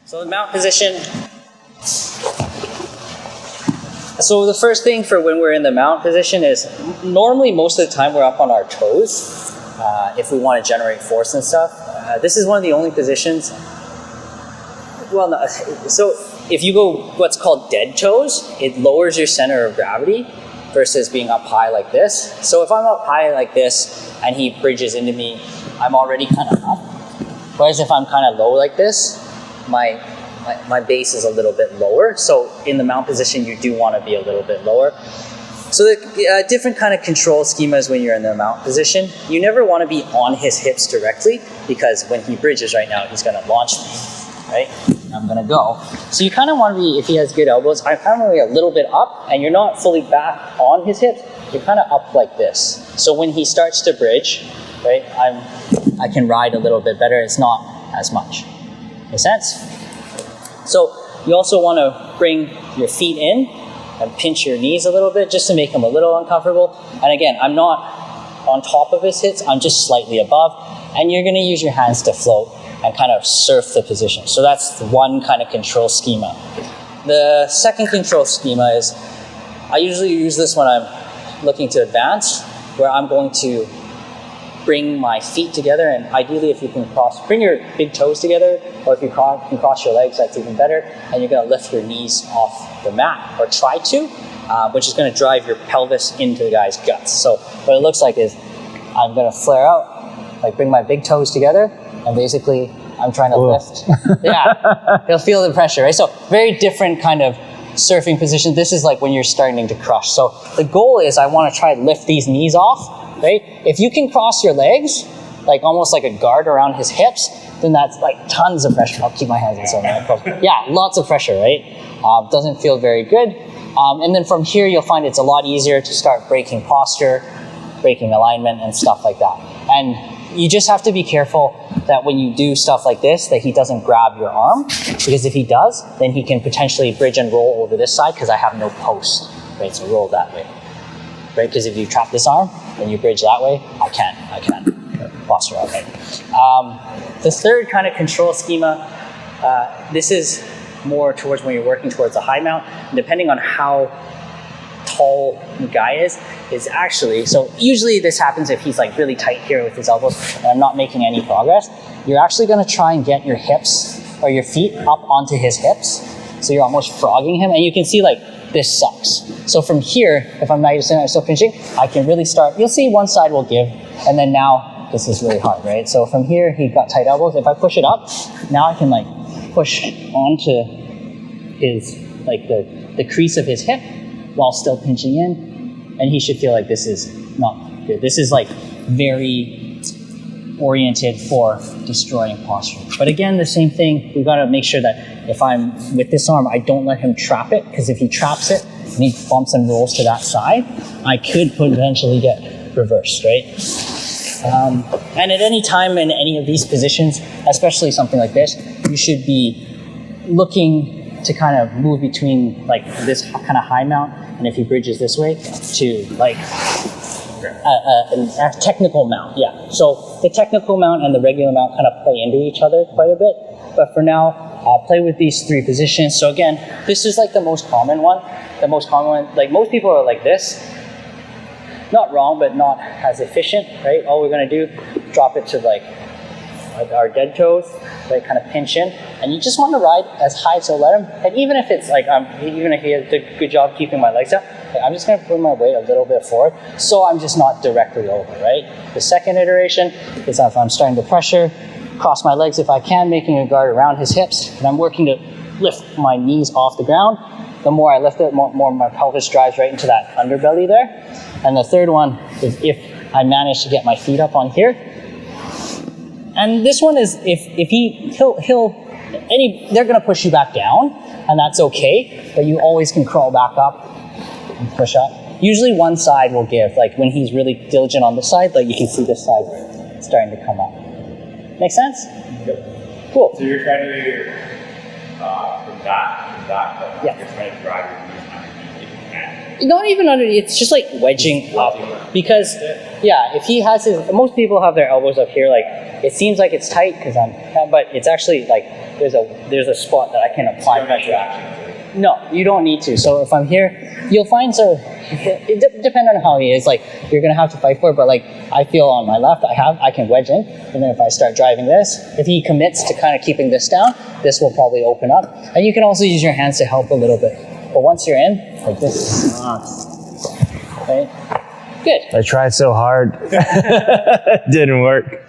So the mount position. So the first thing for when we're in the mount position is normally most of the time we're up on our toes if we want to generate force and stuff. This is one of the only positions. Well, no, so if you go what's called dead toes, it lowers your center of gravity versus being up high like this. So if I'm up high like this and he bridges into me, I'm already kind of up. Whereas if I'm kind of low like this, my base is a little bit lower. So in the mount position, you do want to be a little bit lower. So the different kind of control schemas when you're in the mount position, you never want to be on his hips directly because when he bridges right now, he's going to launch me, right? I'm going to go. So you kind of want to be, if he has good elbows, I'm kind of a little bit up and you're not fully back on his hips. You're kind of up like this. So when he starts to bridge, right, I can ride a little bit better. It's not as much. Make sense? So you also want to bring your feet in and pinch your knees a little bit just to make them a little uncomfortable. And again, I'm not on top of his hips, I'm just slightly above. And you're going to use your hands to float and kind of surf the position. So that's one kind of control schema. The second control schema is, I usually use this when I'm looking to advance, where I'm going to bring my feet together, and ideally if you can bring your big toes together, or if you can cross your legs, that's even better, and you're going to lift your knees off the mat, or try to, which is going to drive your pelvis into the guy's guts. So what it looks like is, I'm going to flare out, like bring my big toes together, and basically I'm trying to lift. Yeah, you'll feel the pressure, right? So very different kind of surfing position. This is like when you're starting to crush. So the goal is I want to try to lift these knees off, right? If you can cross your legs, like almost like a guard around his hips, then that's like tons of pressure. I'll keep my hands inside my Yeah, lots of pressure, right? Doesn't feel very good. And then from here, you'll find it's a lot easier to start breaking posture, breaking alignment, and stuff like that. And you just have to be careful that when you do stuff like this, that he doesn't grab your arm, because if he does, then he can potentially bridge and roll over this side because I have no post, right? So roll that way, right? Because if you trap this arm and you bridge that way, I can't. Posture, okay. The third kind of control schema, this is more towards when you're working towards a high mount. Depending on how tall the guy is actually, so usually this happens if he's like really tight here with his elbows and I'm not making any progress. You're actually going to try and get your hips or your feet up onto his hips. So you're almost frogging him, and you can see like this sucks. So from here, if I'm not using it, still pinching, I can really start, you'll see one side will give, and then now this is really hard, right? So from here, he got tight elbows. If I push it up, now I can like push onto his, like the crease of his hip while still pinching in, and he should feel like this is not good. This is like very oriented for destroying posture. But again, the same thing, we've got to make sure that if I'm with this arm, I don't let him trap it, because if he traps it and he bumps and rolls to that side, I could potentially get reversed, right? And at any time in any of these positions, especially something like this, you should be looking to kind of move between like this kind of high mount, and if he bridges this way, to like a technical mount. Yeah. So the technical mount and the regular mount kind of play into each other quite a bit. But for now, I'll play with these three positions. So again, this is like the most common one. The most common one, like most people are like this. Not wrong, but not as efficient, right? All we're going to do, drop it to like our dead toes, right? Kind of pinch in, and you just want to ride as high as you'll let him. And even if it's like, even if he did a good job keeping my legs up, like I'm just going to put my weight a little bit forward, so I'm just not directly over, right? The second iteration is if I'm starting to pressure, cross my legs if I can, making a guard around his hips, and I'm working to lift my knees off the ground. The more I lift it, more my pelvis drives right into that underbelly there. And the third one is if I manage to get my feet up on here. And this one is they're going to push you back down, and that's okay, but you always can crawl back up and push up. Usually one side will give, like when he's really diligent on this side, like you can see this side starting to come up. Make sense? Yep. Cool. So you're trying to, from that, yeah. you're trying to drive your knees underneath if you can. Not even underneath, it's just like wedging up. Because, yeah, if he has his, most people have their elbows up here, like, it seems like it's tight because but it's actually like, there's a spot that I can apply pressure at. No, you don't need to. So if I'm here, you'll find, so, depending on how he is, like, you're gonna have to fight for it, but like, I feel on my left, I can wedge in, and then if I start driving this, if he commits to kind of keeping this down, this will probably open up. And you can also use your hands to help a little bit. But once you're in, like this, right? Good. I tried so hard. Didn't work.